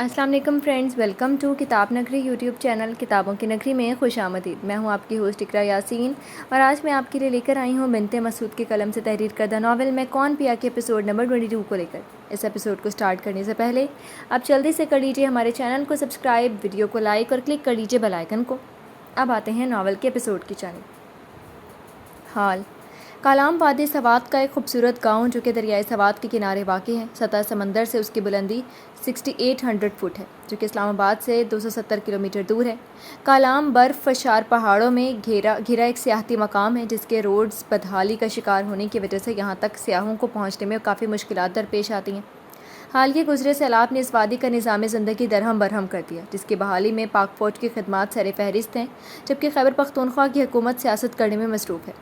السلام علیکم friends, welcome to کتاب نگری یوٹیوب چینل کتابوں کی نگری میں خوش آمدید۔ میں ہوں آپ کی ہوسٹ اقرا یاسین اور آج میں آپ کے لیے لے کر آئی ہوں بنت مسعود کے قلم سے تحریر کردہ ناول میں کون پیا کے ایپیسوڈ نمبر 22 کو لے کر۔ اس ایپیسوڈ کو سٹارٹ کرنے سے پہلے آپ جلدی سے کر لیجیے ہمارے چینل کو سبسکرائب، ویڈیو کو لائک اور کلک کر لیجیے بیل آئیکن کو۔ اب آتے ہیں ناول کے ایپیسوڈ کی جانب۔ حال کالام وادی سوات کا ایک خوبصورت گاؤں جو کہ دریائے سوات کے کنارے واقع ہے۔ سطح سمندر سے اس کی بلندی 6800 فٹ ہے جو کہ اسلام آباد سے 270 کلومیٹر دور ہے۔ کالام برف فشار پہاڑوں میں گھرا ایک سیاحتی مقام ہے جس کے روڈز بدحالی کا شکار ہونے کی وجہ سے یہاں تک سیاحوں کو پہنچنے میں کافی مشکلات درپیش آتی ہیں۔ حال کے گزرے سیلاب نے اس وادی کا نظام زندگی درہم برہم کر دیا، جس کی بحالی میں پاک فوج کی خدمات سر فہرست ہیں، جبکہ خیبر پختونخوا کی حکومت سیاست کرنے میں مصروف ہے۔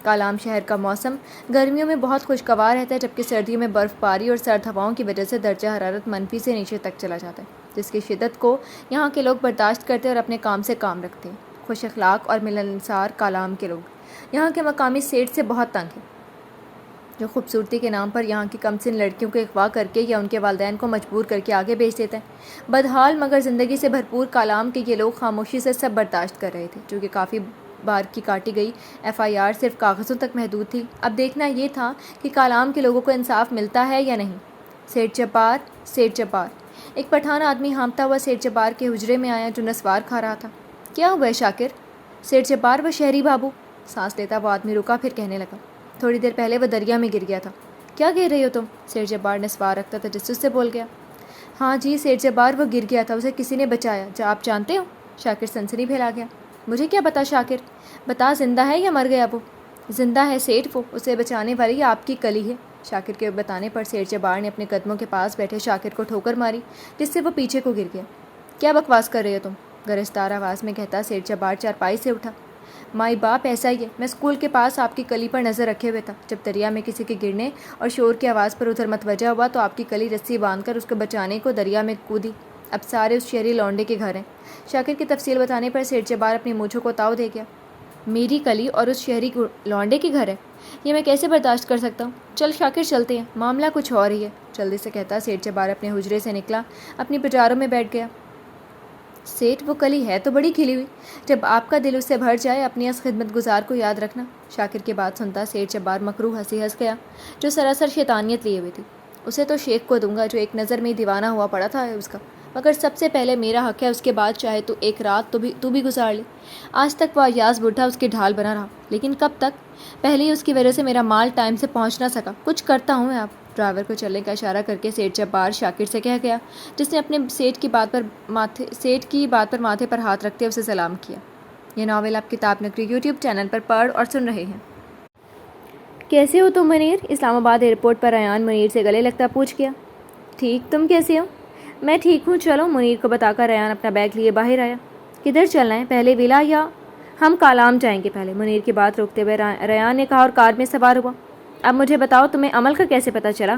کالام شہر کا موسم گرمیوں میں بہت خوشگوار رہتا ہے، جبکہ سردیوں میں برف باری اور سرد ہواؤں کی وجہ سے درجہ حرارت منفی سے نیچے تک چلا جاتا ہے، جس کی شدت کو یہاں کے لوگ برداشت کرتے اور اپنے کام سے کام رکھتے ہیں۔ خوش اخلاق اور ملنسار کالام کے لوگ یہاں کے مقامی سیٹ سے بہت تنگ ہیں، جو خوبصورتی کے نام پر یہاں کی کم سن لڑکیوں کو اغوا کر کے یا ان کے والدین کو مجبور کر کے آگے بھیج دیتے ہیں۔ بدحال مگر زندگی سے بھرپور کالام کے یہ لوگ خاموشی سے سب برداشت کر رہے تھے، جو کہ کافی بار کی کاٹی گئی FIR صرف کاغذوں تک محدود تھی۔ اب دیکھنا یہ تھا کہ کالام کے لوگوں کو انصاف ملتا ہے یا نہیں۔ سیٹھ جبار ایک پٹھان آدمی ہانپتا ہوا سیٹھ جبار کے حجرے میں آیا جو نسوار کھا رہا تھا۔ کیا ہوا ہے شاکر؟ سیٹھ جبار، وہ شہری بابو۔ سانس لیتا وہ آدمی رکا، پھر کہنے لگا، تھوڑی دیر پہلے وہ دریا میں گر گیا تھا۔ کیا کہہ رہی ہو تم؟ سیٹھ جبار نسوار رکھتا تجسس سے بول گیا۔ ہاں جی سیٹھ جبار، وہ گر گیا تھا، اسے کسی نے بچایا۔ آپ جانتے ہو؟ شاکر سنسنی پھیلا گیا۔ مجھے کیا پتا شاکر، بتا زندہ ہے یا مر گیا وہ؟ زندہ ہے سیٹھ، وہ اسے بچانے والی آپ کی کلی ہے۔ شاکر کے بتانے پر سیٹھ جبار نے اپنے قدموں کے پاس بیٹھے شاکر کو ٹھوکر ماری، جس سے وہ پیچھے کو گر گیا۔ کیا بکواس کر رہے ہو تم؟ گرجدار آواز میں کہتا سیٹھ جبار چارپائی سے اٹھا۔ مائی باپ ایسا ہی ہے، میں اسکول کے پاس آپ کی کلی پر نظر رکھے ہوئے تھا، جب دریا میں کسی کے گرنے اور شور کی آواز پر ادھر متوجہ ہوا تو آپ کی کلی رسی باندھ کر اس کو بچانے کو دریا میں کودی۔ اب سارے اس شہری لونڈے کے گھر ہیں۔ شاکر کی تفصیل بتانے پر سیٹھ جبار اپنی مونچھوں کو تاؤ دے گیا۔ میری کلی اور اس شہری لونڈے کے گھر ہے، یہ میں کیسے برداشت کر سکتا ہوں؟ چل شاکر چلتے ہیں، معاملہ کچھ اور ہی ہے۔ جلدی سے کہتا سیٹھ جبار اپنے حجرے سے نکلا، اپنی پجاروں میں بیٹھ گیا۔ سیٹھ، وہ کلی ہے تو بڑی کھلی ہوئی، جب آپ کا دل اس سے بھر جائے اپنی اس خدمت گزار کو یاد رکھنا۔ شاکر کی بات سنتا سیٹھ جبار مکروہ ہنسی ہنس گیا، جو سراسر شیطانیت لیے ہوئی تھی۔ اسے تو شیخ کو دوں گا جو ایک نظر میں دیوانہ ہوا پڑا تھا اس کا، مگر سب سے پہلے میرا حق ہے، اس کے بعد چاہے تو ایک رات تو بھی گزار لے۔ آج تک وہ ایاز بڈھا اس کی ڈھال بنا رہا، لیکن کب تک؟ پہلے ہی اس کی وجہ سے میرا مال ٹائم سے پہنچ نہ سکا، کچھ کرتا ہوں میں اب۔ ڈرائیور کو چلنے کا اشارہ کر کے سیٹھ جبار شاکر سے کہہ گیا، جس نے اپنے سیٹھ کی بات پر ماتھے پر ہاتھ رکھتے اسے سلام کیا۔ یہ ناول آپ کتاب نگری یوٹیوب چینل پر پڑھ اور سن رہے ہیں۔ کیسے ہو تم منیر؟ اسلام آباد ایئرپورٹ پر ریان منیر سے گلے لگتا پوچھ گیا۔ ٹھیک، تم کیسے ہو؟ میں ٹھیک ہوں، چلو، منیر کو بتا کر ریان اپنا بیگ لیے باہر آیا۔ کدھر چلنا ہے، پہلے ولا یا؟ ہم کالام جائیں گے پہلے، منیر کی بات روکتے ہوئے ریان نے کہا اور کار میں سوار ہوا۔ اب مجھے بتاؤ تمہیں عمل کا کیسے پتہ چلا؟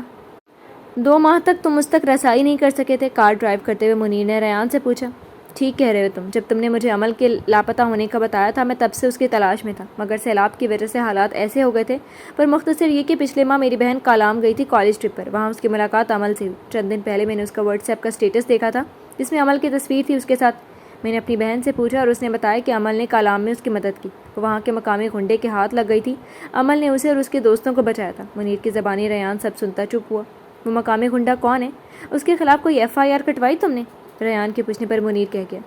2 ماہ تک تم اس تک رسائی نہیں کر سکے تھے، کار ڈرائیو کرتے ہوئے منیر نے ریان سے پوچھا۔ ٹھیک کہہ رہے ہو تم، جب تم نے مجھے عمل کے لاپتہ ہونے کا بتایا تھا میں تب سے اس کی تلاش میں تھا، مگر سیلاب کی وجہ سے حالات ایسے ہو گئے تھے۔ پر مختصر یہ کہ پچھلے ماہ میری بہن کالام گئی تھی کالج ٹرپ پر، وہاں اس کی ملاقات عمل سے ہوئی۔ چند دن پہلے میں نے اس کا واٹس ایپ کا اسٹیٹس دیکھا تھا جس میں عمل کی تصویر تھی اس کے ساتھ۔ میں نے اپنی بہن سے پوچھا اور اس نے بتایا کہ عمل نے کالام میں اس کی مدد کی، وہ وہاں کے مقامی غنڈے کے ہاتھ لگ گئی تھی۔ عمل نے اسے اور اس کے دوستوں کو بچایا تھا۔ منیر کی زبانی ریان سب سنتا چپ ہوا۔ وہ مقامی غنڈہ کون ہے؟ اس کے خلاف کوئی FIR کٹوائی تم نے؟ ریان کے پوچھنے پر منیر کہہ گیا،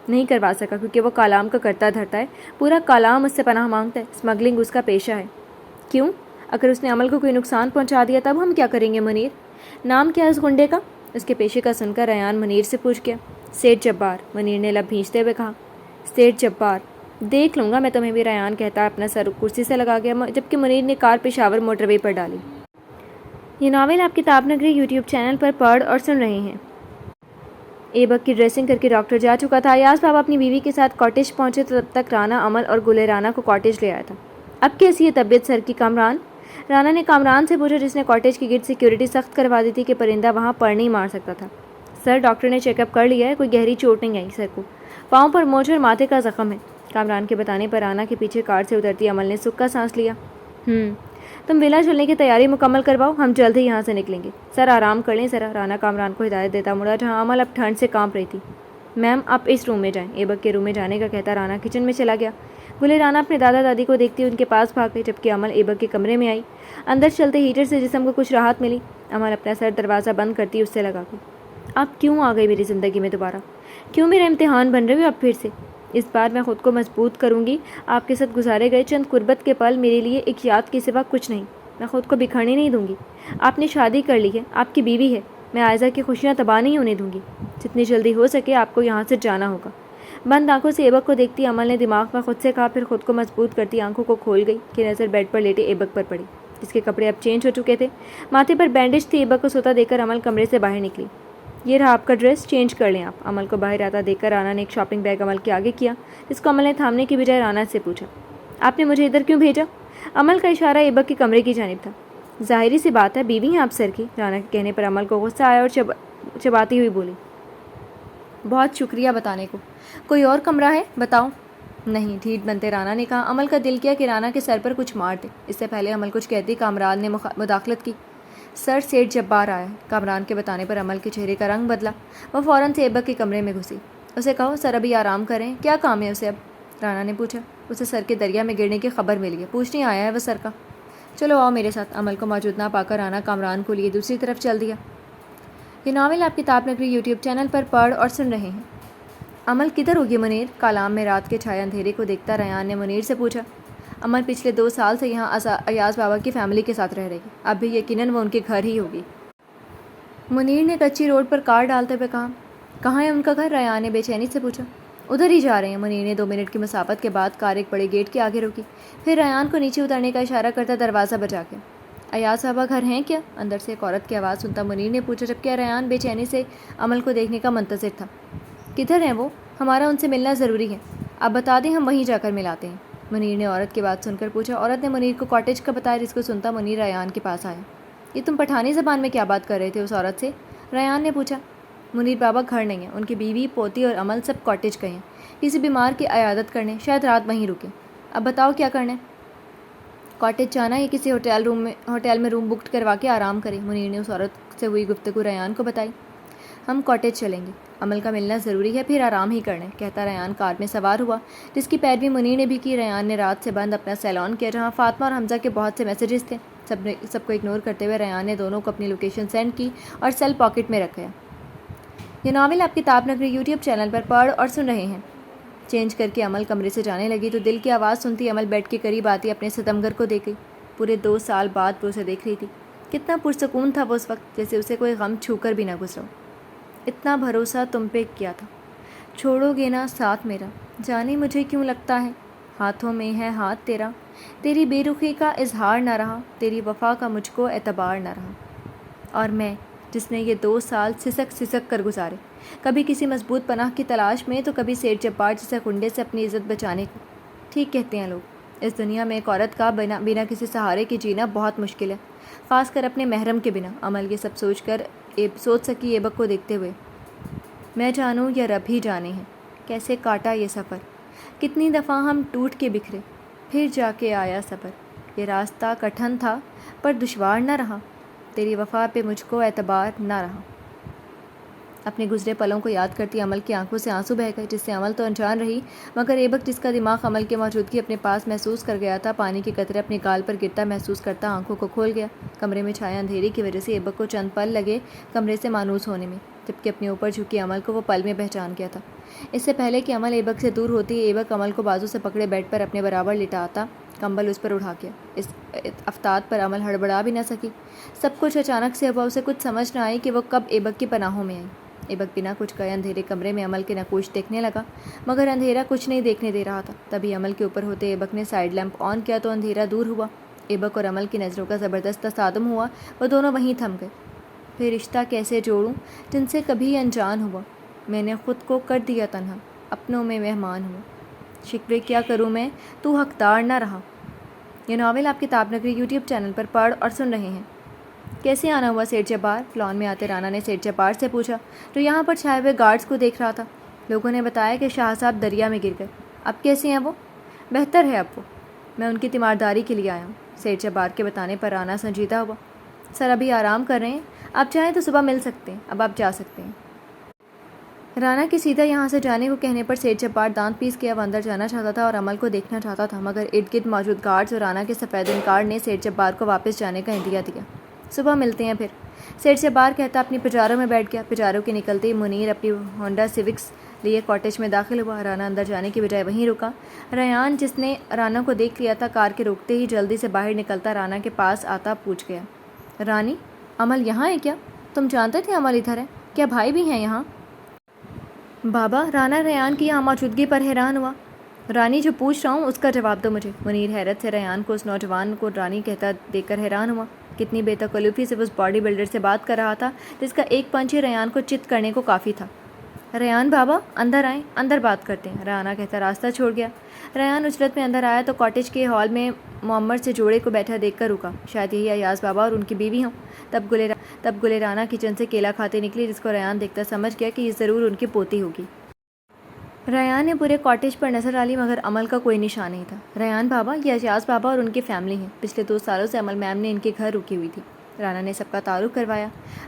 نہیں کروا سکا کیونکہ وہ کالام کا کرتا دھرتا ہے، پورا کالام اس سے پناہ مانگتا ہے، اسمگلنگ اس کا پیشہ ہے۔ کیوں؟ اگر اس نے عمل کو کوئی نقصان پہنچا دیا تب ہم کیا کریں گے منیر؟ نام کیا ہے اس غنڈے کا؟ اس کے پیشے کا سن کر ریان منیر سے پوچھ گیا۔ سیٹھ جبار، منیر نے لب بھینچتے ہوئے کہا۔ سیٹھ جبار، دیکھ لوں گا میں تمہیں بھی، ریان کہتا اپنا سر کرسی سے لگا گیا، جبکہ منیر نے کار پشاور موٹر وے پر ڈالی۔ یہ ناول آپ کتاب نگری یوٹیوب چینل پر پڑھ اور سن رہے ہیں۔ ایبک کی ڈریسنگ کر کے ڈاکٹر جا چکا تھا۔ ایاز بابا اپنی بیوی کے ساتھ کاٹیج پہنچے تو تب تک رانا، عمل اور گلے رانا کو کاٹیج لے آیا تھا۔ اب کیسی ہے طبیعت سر کی کامران؟ رانا نے کامران سے پوچھا جس نے کاٹیج کی گرد سیکیورٹی سخت کروا دی تھی کہ پرندہ وہاں پر نہیں مار سکتا تھا۔ سر، ڈاکٹر نے چیک اپ کر لیا ہے، کوئی گہری چوٹ نہیں آئی سر کو، پاؤں پر موچ اور ماتھے کا زخم ہے۔ کامران کے بتانے پر رانا کے پیچھے کار سے اترتی عمل نے سکھ کا سانس لیا۔ تم ولا چلنے کی تیاری مکمل کرواؤ، ہم جلد ہی یہاں سے نکلیں گے۔ سر آرام کر لیں ذرا، رانا کامران کو ہدایت دیتا مڑا، جہاں امل اب ٹھنڈ سے کانپ رہی تھی۔ میم آپ اس روم میں جائیں۔ ایبک کے روم میں جانے کا کہتا رانا کچن میں چلا گیا۔ بھولے رانا اپنے دادا دادی کو دیکھتی ان کے پاس بھاگ گئی، جبکہ امل ایبک کے کمرے میں آئی۔ اندر چلتے ہیٹر سے جسم کو کچھ راحت ملی۔ امل اپنا سر دروازہ بند کرتی اس سے لگا گئی۔ آپ کیوں آ گئی میری زندگی میں دوبارہ؟ کیوں میرا امتحان بن رہی ہو اب پھر سے؟ اس بار میں خود کو مضبوط کروں گی۔ آپ کے ساتھ گزارے گئے چند قربت کے پل میرے لیے ایک یاد کے سوا کچھ نہیں۔ میں خود کو بکھرنے نہیں دوں گی۔ آپ نے شادی کر لی ہے، آپ کی بیوی ہے۔ میں عائزہ کی خوشیاں تباہ نہیں ہونے دوں گی۔ جتنی جلدی ہو سکے آپ کو یہاں سے جانا ہوگا۔ بند آنکھوں سے ایبک کو دیکھتی امل نے دماغ میں خود سے کہا، پھر خود کو مضبوط کرتی آنکھوں کو کھول گئی کہ نظر بیڈ پر لیٹے ایبک پر پڑی، جس کے کپڑے اب چینج ہو چکے تھے۔ ماتھے پر بینڈیج تھی۔ ایبک کو سوتا دیکھ کر امل کمرے سے باہر نکلی۔ یہ رہا آپ کا ڈریس، چینج کر لیں آپ۔ امل کو باہر آتا دیکھ کر رانا نے ایک شاپنگ بیگ امل کے آگے کیا، جس کو امل نے تھامنے کی بجائے رانا سے پوچھا، آپ نے مجھے ادھر کیوں بھیجا؟ امل کا اشارہ ایبک کے کمرے کی جانب تھا۔ ظاہری سی بات ہے، بیوی ہیں آپ سر کی۔ رانا کے کہنے پر امل کو غصہ آیا اور چباتی ہوئی بولی، بہت شکریہ بتانے کو۔ کوئی اور کمرہ ہے؟ بتاؤ۔ نہیں، ڈھیٹ بنتے رانا نے کہا۔ امل کا دل کیا کہ رانا کے سر پر کچھ مار دے۔ اس سے پہلے امل کچھ کہتی کامران نے مداخلت کی، سر سیٹھ جبار آیا ہے۔ کامران کے بتانے پر امل کے چہرے کا رنگ بدلا۔ وہ فوراً سے ایبک کے کمرے میں گھسی۔ اسے کہو سر ابھی آرام کریں، کیا کام ہے اسے اب؟ رانا نے پوچھا۔ اسے سر کے دریا میں گرنے کی خبر ملی ہے، پوچھنے آیا ہے وہ سر کا۔ چلو آؤ میرے ساتھ۔ امل کو موجود نہ پا کر رانا کامران کو لیے دوسری طرف چل دیا۔ یہ ناول آپ کتاب نگری یوٹیوب چینل پر پڑھ اور سن رہے ہیں۔ امل کدھر ہوگی منیر؟ کالام میں رات کے چھائے اندھیرے کو دیکھتا ریان نے منیر سے پوچھا۔ امل پچھلے 2 سال سے یہاں ایاز بابا کی فیملی کے ساتھ رہ رہی ہے، اب بھی یقیناً وہ ان کے گھر ہی ہوگی، منیر نے کچی روڈ پر کار ڈالتے ہوئے کہا۔ کہاں ہے ان کا گھر؟ ریان نے بے چینی سے پوچھا۔ ادھر ہی جا رہے ہیں، منیر نے 2 منٹ کی مسافت کے بعد کار ایک بڑے گیٹ کے آگے روکی، پھر ریان کو نیچے اترنے کا اشارہ کرتا دروازہ بجا گیا۔ ایاز بابا گھر ہیں کیا؟ اندر سے ایک عورت کی آواز سنتا منیر نے پوچھا، جبکہ ریان بے چینی سے امل کو دیکھنے کا منتظر تھا۔ کدھر ہیں وہ؟ ہمارا ان سے ملنا ضروری ہے، آپ بتا دیں ہم وہیں جا کر ملاتے ہیں، منیر نے عورت کی بات سن کر پوچھا۔ عورت نے منیر کو کاٹیج کا بتایا، جس کو سنتا منیر ریان کے پاس آیا۔ یہ تم پٹھانی زبان میں کیا بات کر رہے تھے اس عورت سے؟ ریان نے پوچھا۔ منیر بابا گھر نہیں ہیں، ان کی بیوی پوتی اور امل سب کاٹیج گئے ہیں کسی بیمار کی عیادت کرنے، شاید رات وہیں رکیں۔ اب بتاؤ کیا کرنا ہے؟ کاٹیج جانا یا کسی ہوٹل میں روم بک کروا کے آرام کریں، منیر نے اس عورت سے ہوئی گفتگو ریان کو بتائی۔ ہم کاٹیج چلیں گے، امل کا ملنا ضروری ہے، پھر آرام ہی کرنا ہے، کہتا ریان کار میں سوار ہوا، جس کی پیروی منیر نے بھی کی۔ ریان نے رات سے بند اپنا سیلون کیا، جہاں فاطمہ اور حمزہ کے بہت سے میسیجز تھے۔ سب کو اگنور کرتے ہوئے ریان نے دونوں کو اپنی لوکیشن سینڈ کی اور سیل پاکٹ میں رکھ گیا۔ یہ ناول آپ کتاب نگری یوٹیوب چینل پر پڑھ اور سن رہے ہیں۔ چینج کر کے امل کمرے سے جانے لگی تو دل کی آواز سنتی امل بیڈ کے قریب آتی اپنے ستمگر کو دیکھ گئی۔ پورے 2 سال بعد وہ اسے دیکھ رہی تھی۔ کتنا پرسکون تھا وہ اس وقت، جیسے اسے کوئی غم چھو کر بھی نہ گزرا ہو۔ اتنا بھروسہ تم پہ کیا تھا، چھوڑو گے نا ساتھ میرا، جانے مجھے کیوں لگتا ہے ہاتھوں میں ہے ہاتھ تیرا، تیری بے رخی کا اظہار نہ رہا، تیری وفا کا مجھ کو اعتبار نہ رہا۔ اور میں جس نے یہ 2 سال سسک کر گزارے، کبھی کسی مضبوط پناہ کی تلاش میں تو کبھی سیٹھ جبار جیسے کنڈے سے اپنی عزت بچانے کو۔ ٹھیک کہتے ہیں لوگ، اس دنیا میں ایک عورت کا بنا کسی سہارے کے جینا بہت مشکل ہے، خاص کر اپنے محرم کے بنا۔ امل یہ سب سوچ سکی ایبک کو دیکھتے ہوئے۔ میں جانوں یا رب ہی جانے ہیں کیسے کاٹا یہ سفر، کتنی دفعہ ہم ٹوٹ کے بکھرے، پھر جا کے آیا صبر۔ یہ راستہ کٹھن تھا پر دشوار نہ رہا، تیری وفا پہ مجھ کو اعتبار نہ رہا۔ اپنے گزرے پلوں کو یاد کرتی امل کی آنکھوں سے آنسو بہہ گئے، جس سے امل تو انجان رہی، مگر ایبک جس کا دماغ امل کی موجودگی اپنے پاس محسوس کر گیا تھا، پانی کے قطرے اپنے گال پر گرتا محسوس کرتا آنکھوں کو کھول گیا۔ کمرے میں چھایا اندھیرے کی وجہ سے ایبک کو چند پل لگے کمرے سے مانوس ہونے میں، جبکہ اپنے اوپر جھکی امل کو وہ پل میں پہچان گیا تھا۔ اس سے پہلے کہ امل ایبک سے دور ہوتی، ایبک امل کو بازو سے پکڑے بیڈ پر اپنے برابر لٹاتا، کمبل اس پر اڑا گیا۔ اس افتاد پر امل ہڑبڑا بھی نہ سکی۔ سب کچھ اچانک سے ہوا، اسے کچھ سمجھ نہ آئی کہ وہ کب ایبک کی پناہوں میں آئی۔ ایبک بنا کچھ کہے اندھیرے کمرے میں امل کے نقوش دیکھنے لگا، مگر اندھیرا کچھ نہیں دیکھنے دے رہا تھا۔ تبھی امل کے اوپر ہوتے ایبک نے سائیڈ لیمپ آن کیا تو اندھیرا دور ہوا۔ ایبک اور امل کی نظروں کا زبردست تصادم ہوا، وہ دونوں وہیں تھم گئے۔ پھر رشتہ کیسے جوڑوں جن سے کبھی انجان ہوا، میں نے خود کو کر دیا تنہا، اپنوں میں مہمان ہوا، شکوے کیا کروں میں، تو حقدار نہ رہا۔ یہ ناول آپ کتاب نگری یوٹیوب چینل پر پڑھ اور سن رہے ہیں۔ کیسے آنا ہوا سیٹھ جبار؟ فلون میں آتے رانا نے سیٹھ جبار سے پوچھا، جو یہاں پر چھائے ہوئے گارڈز کو دیکھ رہا تھا۔ لوگوں نے بتایا کہ شاہ صاحب دریا میں گر گئے، اب کیسے ہیں وہ؟ بہتر ہے اب وہ، میں ان کی تیمارداری کے لیے آیا ہوں۔ سیٹ جبار کے بتانے پر رانا سنجیدہ ہوا۔ سر ابھی آرام کر رہے ہیں، آپ چاہیں تو صبح مل سکتے ہیں، اب آپ جا سکتے ہیں۔ رانا کے سیدھا یہاں سے جانے کو کہنے پر سیٹ جبار دانت پیس کے اب اندر جانا چاہتا تھا اور عمل کو دیکھنا چاہتا تھا، مگر ارد گرد موجود گارڈز اور رانا کے سفید انکار نے سیٹ جبار کو واپس جانے کا عندیہ دیا۔ صبح ملتے ہیں پھر، سیٹ جبار کہتا اپنی پجاروں میں بیٹھ گیا۔ پجاروں کے نکلتے ہی منیر اپنی ہونڈا سیوکس لیے کاٹیج میں داخل ہوا۔ رانا اندر جانے کی بجائے وہیں رکا۔ ریان جس نے رانا کو دیکھ لیا تھا کار کے روکتے ہی جلدی سے باہر نکلتا رانا کے پاس آتا پوچھ گیا، رانی، عمل یہاں ہے کیا؟ تم جانتے تھے عمل ادھر ہے؟ کیا بھائی بھی ہیں یہاں؟ بابا، رانا ریان کی یہاں موجودگی پر حیران ہوا۔ رانی، جو پوچھ رہا ہوں اس کا جواب دو مجھے۔ منیر حیرت سے ریان کو اس نوجوان کو رانی کہتا دیکھ کر حیران ہوا۔ کتنی بے تکلفی سے وہ اس باڈی بلڈر سے بات کر رہا تھا جس کا ایک پنچ ہی ریان کو چت کرنے کو کافی تھا۔ ریان بابا، اندر آئیں، اندر بات کرتے ہیں، رانا کہتا راستہ چھوڑ گیا۔ ریان اجرت میں اندر آیا تو کاٹیج کے ہال میں معمر سے جوڑے کو بیٹھا دیکھ کر رکا، شاید یہی ایاز بابا اور ان کی بیوی ہوں۔ تب گلے رانا کچن سے کیلا کھاتے نکلی جس کو ریان دیکھتا سمجھ گیا کہ یہ ضرور ان کی پوتی ہوگی۔ ریان نے پورے کاٹیج پر نظر ڈالی مگر عمل کا کوئی نشان نہیں تھا۔ ریان بابا، یہ ایاز بابا اور ان کی فیملی ہیں، پچھلے 2 سالوں سے عمل میم نے ان کے گھر رکی ہوئی تھی۔ رانا نے سب کا تعارف کروایا۔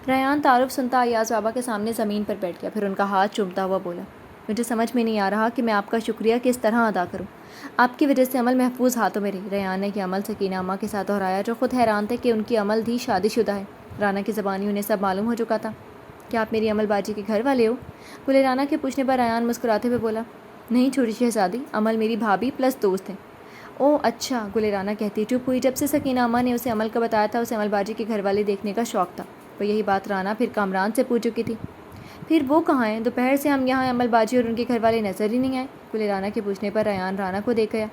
ریان تعارف سنتا ایاز بابا کے سامنے زمین پر بیٹھ گیا، پھر ان کا ہاتھ چومتا ہوا بولا، مجھے سمجھ میں نہیں آ رہا کہ میں آپ کا شکریہ کس طرح ادا کروں، آپ کی وجہ سے عمل محفوظ ہاتھوں میں رہی۔ ریان نے یہ عمل سکینہ اماں کے ساتھ دہرایا جو خود حیران تھے کہ ان کی عمل بھی شادی شدہ ہے۔ رانا کی زبانی انہیں سب معلوم ہو چکا تھا۔ کیا آپ میری عمل باجی کے گھر والے ہو؟ گلے رانا کے پوچھنے پر ریان مسکراتے ہوئے بولا، نہیں چھوٹی شہزادی، عمل میری بھابھی پلس دوست ہیں۔ او اچھا، گلے رانا کہتی چپ ہوئی۔ جب سے سکینہ اماں نے اسے عمل کا بتایا تھا اسے عمل باجی کے گھر والے دیکھنے کا شوق تھا۔ وہ یہی بات رانا پھر کامران سے پوچھ چکی تھی۔ پھر وہ کہاں ہیں؟ دوپہر سے ہم یہاں عمل باجی اور ان کے گھر والے نظر ہی نہیں آئے۔ گلے رانا کے پوچھنے پر ریان رانا کو دیکھ گیا۔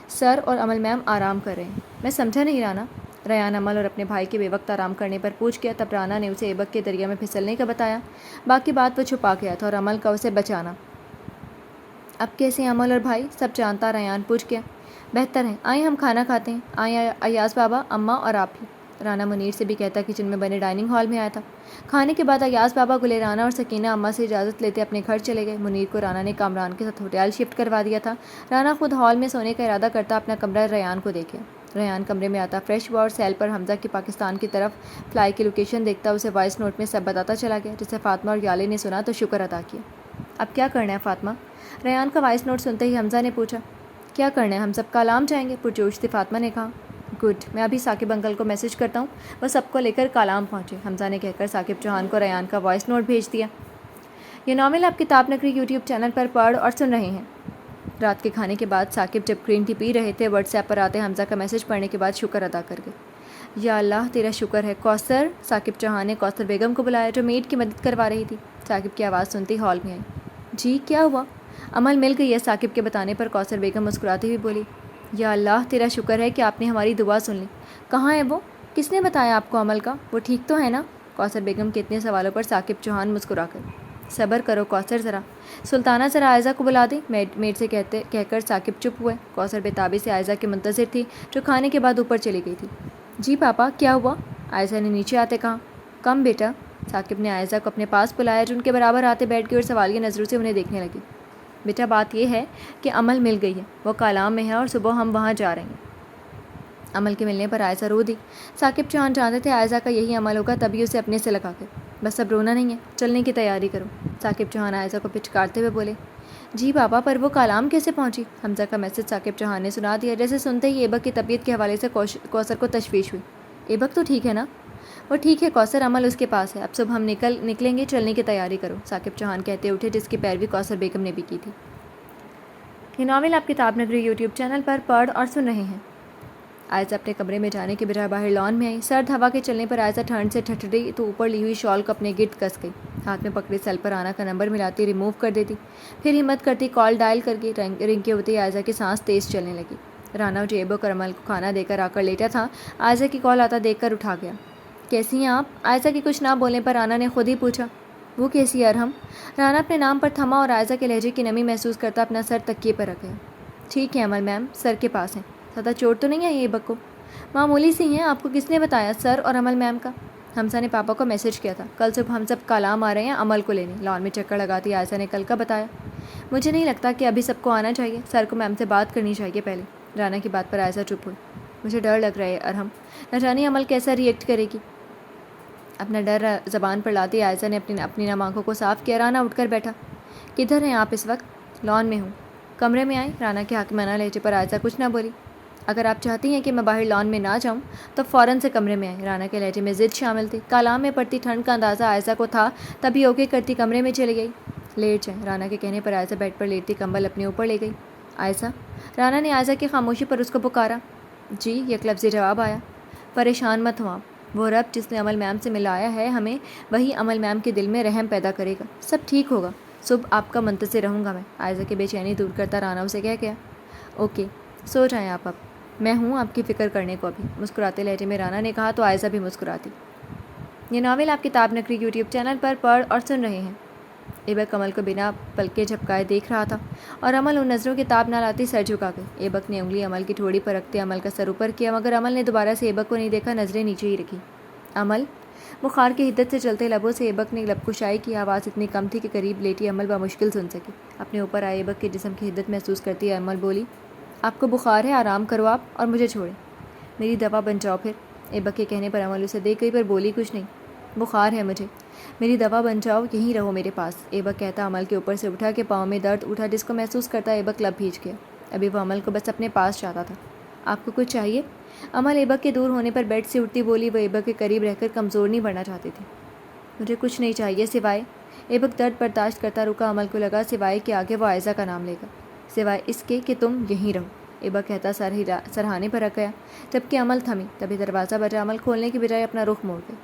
سر اور عمل میم آرام کر رہے ہیں۔ میں سمجھا نہیں رانا۔ ریان عمل اور اپنے بھائی کے بے وقت آرام کرنے پر پوچھ گیا۔ تب رانا نے اسے ایبک کے دریا میں پھسلنے کا بتایا، باقی بات وہ چھپا گیا تھا اور عمل کا اسے بچانا۔ اب کیسے ہیں عمل اور بھائی؟ سب جانتا ریان پوچھ گیا۔ بہتر ہیں، آئیں ہم کھانا کھاتے ہیں، آئیں ایاز بابا، اماں اور آپ بھی۔ رانا منیر سے بھی کہتا کچن میں بنے ڈائننگ ہال میں آیا تھا۔ کھانے کے بعد ایاز بابا گلے رانا اور سکینہ اماں سے اجازت لیتے اپنے گھر چلے گئے۔ منیر کو رانا نے کامران کے ساتھ ہوٹل شفٹ کروا دیا تھا۔ رانا خود ہال میں سونے کا ارادہ کرتا اپنا کمرہ ریان کو دیکھے۔ ریان کمرے میں آتا فریش ہوا اور سیل پر حمزہ کی پاکستان کی طرف فلائی کی لوکیشن دیکھتا اسے وائس نوٹ میں سب بتاتا چلا گیا، جسے فاطمہ اور یالے نے سنا تو شکر ادا کیا۔ اب کیا کرنا ہے فاطمہ؟ ریان کا وائس نوٹ سنتے ہی حمزہ نے پوچھا۔ کیا کرنا ہے، ہم سب کالام جائیں گے، پرجوش سے فاطمہ نے کہا۔ گڈ، میں ابھی ثاقب انکل کو میسج کرتا ہوں، وہ سب کو لے کر کالام پہنچے، حمزہ نے کہہ کر ثاقب چوہان کو ریان کا وائس نوٹ بھیج دیا۔ یہ ناول آپ کتاب نگری یوٹیوب چینل پر پڑھ اور سن رہے ہیں۔ رات کے کھانے کے بعد ثاقب جب گرین ٹی پی رہے تھے واٹس ایپ پر آتے حمزہ کا میسج پڑھنے کے بعد شکر ادا کر گئے۔ یا اللہ تیرا شکر ہے کوثر، ثاقب چوہان نے کوثر بیگم کو بلایا جو میڈ کی مدد کروا رہی تھی۔ ثاقب کی آواز سنتی ہال میں آئی۔ جی کیا ہوا؟ عمل مل گئی ہے، ثاقب کے بتانے پر کوثر بیگم مسکراتی ہوئی بولی۔ یا اللہ تیرا شکر ہے کہ آپ نے ہماری دعا سن لی۔ کہاں ہے وہ؟ کس نے بتایا آپ کو عمل کا؟ وہ ٹھیک تو ہے نا؟ کوثر بیگم کے اتنے سوالوں پر ثاقب چوہان مسکرا کر، صبر کرو کوثر ذرا، سلطانہ ذرا عائزہ کو بلا دیں، میڈ سے کہہ کر ثاقب چپ ہوئے۔ کوثر بےتابی سے عائزہ کے منتظر تھی جو کھانے کے بعد اوپر چلی گئی تھی۔ جی پاپا کیا ہوا؟ عائزہ نے نیچے آتے کہا۔ کم بیٹا۔ ثاقب نے عائزہ کو اپنے پاس بلایا جو ان کے برابر آتے بیٹھ گئی اور سوالیہ نظروں سے انہیں دیکھنے لگی۔ بیٹا بات یہ ہے کہ عمل مل گئی ہے، وہ کالام میں ہے اور صبح ہم وہاں جا رہے ہیں۔ عمل کے ملنے پر عائزہ رو دی۔ ثاقب چوہان جانتے تھے عائزہ کا یہی عمل ہوگا، تبھی اسے اپنے سے لگا کے، بس اب رونا نہیں ہے، چلنے کی تیاری کرو۔ ثاقب چوہان عائزہ کو پچکارتے ہوئے بولے۔ جی پاپا پر وہ کالام کیسے پہنچی؟ حمزہ کا میسج ثاقب چوہان نے سنا دیا، جیسے سنتے ہی ایبک کی طبیعت کے حوالے سے کوثر کو تشویش ہوئی۔ ایبک تو ٹھیک ہے نا؟ وہ ٹھیک ہے کوثر، عمل اس کے پاس ہے، اب صبح ہم نکلیں گے، چلنے کی تیاری کرو، ثاقب چوہان کہتے اٹھے جس کی پیروی کوثر بیگم نے بھی کی تھی۔ یہ ناول آپ کتاب نگری یوٹیوب چینل پر پڑھ اور سن رہے ہیں۔ عائزہ اپنے کمرے میں جانے کے بجائے باہر لان میں آئی۔ سرد ہوا کے چلنے پر عائزہ ٹھنڈ سے ٹھٹری تو اوپر لی ہوئی شال کو اپنے گرد کس گئی، ہاتھ میں پکڑی سیل پر آنا کا نمبر ملاتی ریموو کر دیتی، پھر ہمت کرتی کال ڈائل کر کے رنگ کے ہوتے ہی عائزہ کی سانس تیز چلنے لگی۔ رانا جو ایبک اور عمل کو کھانا دے کر آ کر لیٹا تھا عائزہ کی کال آتا دیکھ کر اٹھا گیا۔ کیسی ہیں آپ؟ عائزہ کی کچھ نہ بولنے پر رانا نے خود ہی پوچھا۔ وہ کیسی ہے ارحم؟ رانا اپنے نام پر تھما اور عائزہ کے لہجے کی نمی محسوس کرتا اپنا سر تکیے پر رکھ گیا۔ ٹھیک ہے عمل میم، سر کے پاس ہیں، زیادہ چوٹ تو نہیں ہے ایبک کو؟ معمولی سی ہیں، آپ کو کس نے بتایا سر اور عمل میم کا؟ حمزہ نے پاپا کو میسج کیا تھا، کل صبح ہم سب کالام آ رہے ہیں عمل کو لینے۔ لان میں چکر لگاتی عائزہ نے کل کا بتایا۔ مجھے نہیں لگتا کہ ابھی سب کو آنا چاہیے، سر کو میم سے بات کرنی چاہیے پہلے۔ رانا کی بات پر عائزہ چپ ہوئی۔ مجھے ڈر لگ رہا ہے ارحم، نہ جانے عمل کیسا ریئیکٹ کرے گی۔ اپنا ڈر زبان پر لاتی عائشہ نے اپنی نم آنکھوں کو صاف کیا۔ رانا اٹھ کر بیٹھا۔ کدھر ہیں آپ اس وقت؟ لان میں ہوں۔ کمرے میں آئیں۔ رانا کے حاکمانہ لہجے پر عائشہ کچھ نہ بولی۔ اگر آپ چاہتی ہیں کہ میں باہر لان میں نہ جاؤں تو فوراً سے کمرے میں آئیں۔ رانا کے لہجے میں ضد شامل تھی۔ کالام میں پڑتی ٹھنڈ کا اندازہ عائشہ کو تھا، تبھی اوکے کرتی کمرے میں چلی گئی۔ لیٹ جائیں۔ رانا کے کہنے پر عائشہ بیڈ پر لیٹتی کمبل اپنے اوپر لے گئی۔ عائشہ، رانا نے عائشہ کی خاموشی پر اس کو پکارا۔ جی، یک لفظی جواب آیا۔ پریشان مت ہوں آپ، وہ رب جس نے امل میم سے ملایا ہے ہمیں، وہی امل میم کے دل میں رحم پیدا کرے گا، سب ٹھیک ہوگا۔ صبح آپ کا منتظر رہوں گا میں۔ عائشہ کی بے چینی دور کرتا رانا اسے کہہ گیا۔ اوکے، سو جائیں آپ اب، میں ہوں آپ کی فکر کرنے کو ابھی، مسکراتے لہجے میں رانا نے کہا تو عائشہ بھی مسکراتی۔ یہ ناول آپ کتاب نگری یوٹیوب چینل پر پڑھ اور سن رہے ہیں۔ ایبک امل کو بنا پلکیں جھپکائے دیکھ رہا تھا اور امل ان نظروں کی تاب نہ لاتی سر جھکا گئی۔ ایبک نے انگلی امل کی ٹھوڑی پر رکھتے امل کا سر اوپر کیا، مگر امل نے دوبارہ سے ایبک کو نہیں دیکھا، نظریں نیچے ہی رکھی۔ امل، بخار کی حدت سے چلتے لبوں سے ایبک نے لب کشائی کی، آواز اتنی کم تھی کہ قریب لیٹی امل بمشکل سن سکی۔ اپنے اوپر آئے ایبک کے جسم کی حدت محسوس کرتی امل بولی، آپ کو بخار ہے، آرام کرو آپ اور مجھے چھوڑیں، میری دوا بن جاؤ پھر۔ ایبک کے کہنے پر امل اسے دیکھ گئی پر بولی کچھ نہیں۔ بخار ہے مجھے، میری دوا بن جاؤ، یہیں رہو میرے پاس۔ ایبک کہتا امل کے اوپر سے اٹھا کہ پاؤں میں درد اٹھا جس کو محسوس کرتا ایبک لب بھیج گیا۔ ابھی وہ امل کو بس اپنے پاس چاہتا تھا۔ آپ کو کچھ چاہیے؟ امل ایبک کے دور ہونے پر بیڈ سے اٹھتی بولی۔ وہ ایبک کے قریب رہ کر کمزور نہیں بڑھنا چاہتی تھی۔ مجھے کچھ نہیں چاہیے سوائے، ایبک درد برداشت کرتا رکا۔ امل کو لگا سوائے کہ آگے وہ عائشہ کا نام لے گا، سوائے اس کے کہ تم یہیں رہو۔ ایبک کہتا سرہانے پر رکھ گیا، جبکہ امل تھمی۔ تبھی دروازہ بجا، امل کھولنے کی بجائے اپنا رخ موڑ گئی۔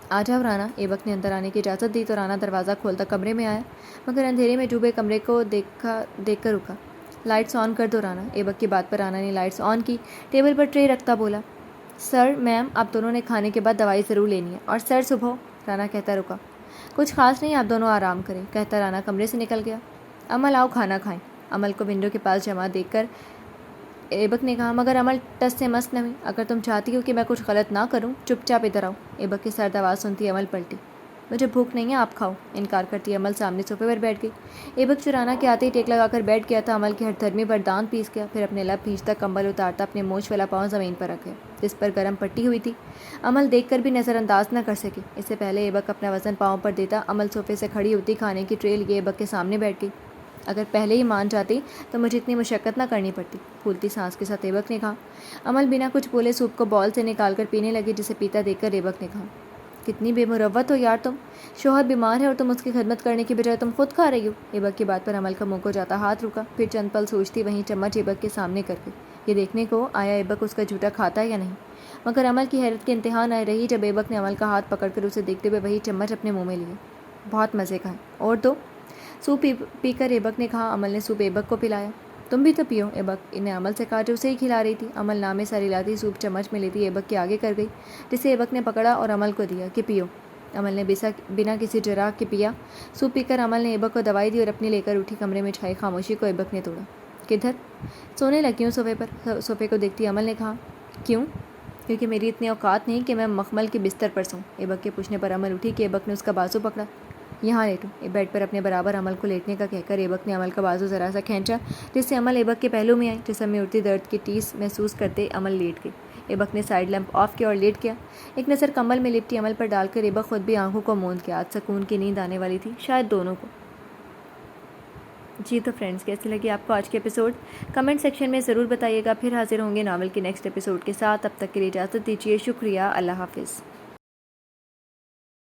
آ جاؤ رانا۔ ایبک نے اندر آنے کی اجازت دی تو رانا دروازہ کھولتا کمرے میں آیا، مگر اندھیرے میں ڈوبے کمرے کو دیکھ کر رکا۔ لائٹس آن کر دو رانا۔ ایبک کی بات پر رانا نے لائٹس آن کی، ٹیبل پر ٹرے رکھتا بولا، سر میم آپ دونوں نے کھانے کے بعد دوائی ضرور لینی ہے، اور سر صبح۔ رانا کہتا رکا، کچھ خاص نہیں، آپ دونوں آرام کریں، کہتا رانا کمرے سے نکل گیا۔ امل آؤ کھانا کھائیں۔ امل کو ونڈو کے پاس جمع دیکھ کر ایبک نے کہا، مگر امل ٹس سے مس نہ ہوئی۔ اگر تم چاہتی ہو کہ میں کچھ غلط نہ کروں، چپ چاپ ادھر آؤ۔ ایبک کی سرد آواز سنتی امل پلٹی۔ مجھے بھوک نہیں ہے، آپ کھاؤ، انکار کرتی امل سامنے صوفے پر بیٹھ گئی۔ ایبک جو رانا کے آتے ہی ٹیک لگا کر بیٹھ گیا تھا، امل کی ہر دھرمی پر دانت پیس گیا، پھر اپنے لب بھیجتا کمبل اتارتا اپنے موچھ والا پاؤں زمین پر رکھ گیا جس پر گرم پٹی ہوئی تھی۔ امل دیکھ کر بھی نظر انداز نہ کر سکی۔ اس سے پہلے ایبک اپنا وزن پاؤں پر دیتا امل صوفے سے کھڑی ہوتی کھانے کی ٹرے لیے ایبک کے سامنے بیٹھ گئی۔ اگر پہلے ہی مان جاتی تو مجھے اتنی مشقت نہ کرنی پڑتی، پھولتی سانس کے ساتھ ایبک نے کہا۔ امل بنا کچھ بولے سوپ کو بال سے نکال کر پینے لگی، جسے پیتا دیکھ کر ایبک نے کہا، کتنی بے مروت ہو یار تم، شوہر بیمار ہے اور تم اس کی خدمت کرنے کی بجائے تم خود کھا رہی ہو۔ ایبک کی بات پر امل کا منہ کو جاتا ہاتھ رکا، پھر چند پل سوچتی وہیں چمچ ایبک کے سامنے کر کے یہ دیکھنے کو آیا ایبک اس کا جھوٹا کھاتا ہے یا نہیں، مگر امل کی حیرت کی انتہا نہ رہی جب ایبک نے امل کا ہاتھ پکڑ کر اسے دیکھتے ہوئے وہی چمچ اپنے منہ میں لیے۔ بہت مزے کا ہے، اور دو۔ سوپ پی کر ایبک نے کہا۔ امل نے سوپ ایبک کو پلایا۔ تم بھی تو پیو، ایبک نے امل سے کہا جو اسے ہی کھلا رہی تھی۔ امل نامے سر ہلاتی سوپ چمچ میں لیتی ایبک کے آگے کر گئی، جسے ایبک نے پکڑا اور امل کو دیا کہ پیو۔ امل نے بنا کسی جرح کے پیا۔ سوپ پی کر امل نے ایبک کو دوائی دی اور اپنی لے کر اٹھی۔ کمرے میں چھائی خاموشی کو ایبک نے توڑا۔ کدھر؟ سونے لگی ہوں صوفے پر۔ صوفے کو دیکھتی امل نے کہا، کیوں؟ کیونکہ میری اتنی اوقات نہیں کہ میں مخمل کے بستر پر سوں۔ ایبک کے پوچھنے پر امل اٹھی کہ ایبک نے اس کا بازو پکڑا۔ یہاں لیٹو۔ بیڈ پر اپنے برابر امل کو لیٹنے کا کہہ کر ایبک نے امل کا بازو ذرا سا کھینچا، جس سے امل ایبک کے پہلو میں آئی۔ جسم میں اٹھتی درد کی ٹیس محسوس کرتے امل لیٹ گئی۔ ایبک نے سائڈ لیمپ آف کیا اور لیٹ گیا۔ ایک نظر کمبل میں لپٹی امل پر ڈال کر ایبک خود بھی آنکھوں کو موند گیا۔ آج سکون کی نیند آنے والی تھی، شاید دونوں کو۔ جی تو فرینڈز، کیسی لگی آپ کو آج کے ایپیسوڈ؟ کمنٹ سیکشن میں ضرور بتائیے گا۔ پھر حاضر ہوں گے ناول کے نیکسٹ ایپیسوڈ کے ساتھ۔ تب تک کے لیے اجازت دیجیے، شکریہ، اللہ حافظ۔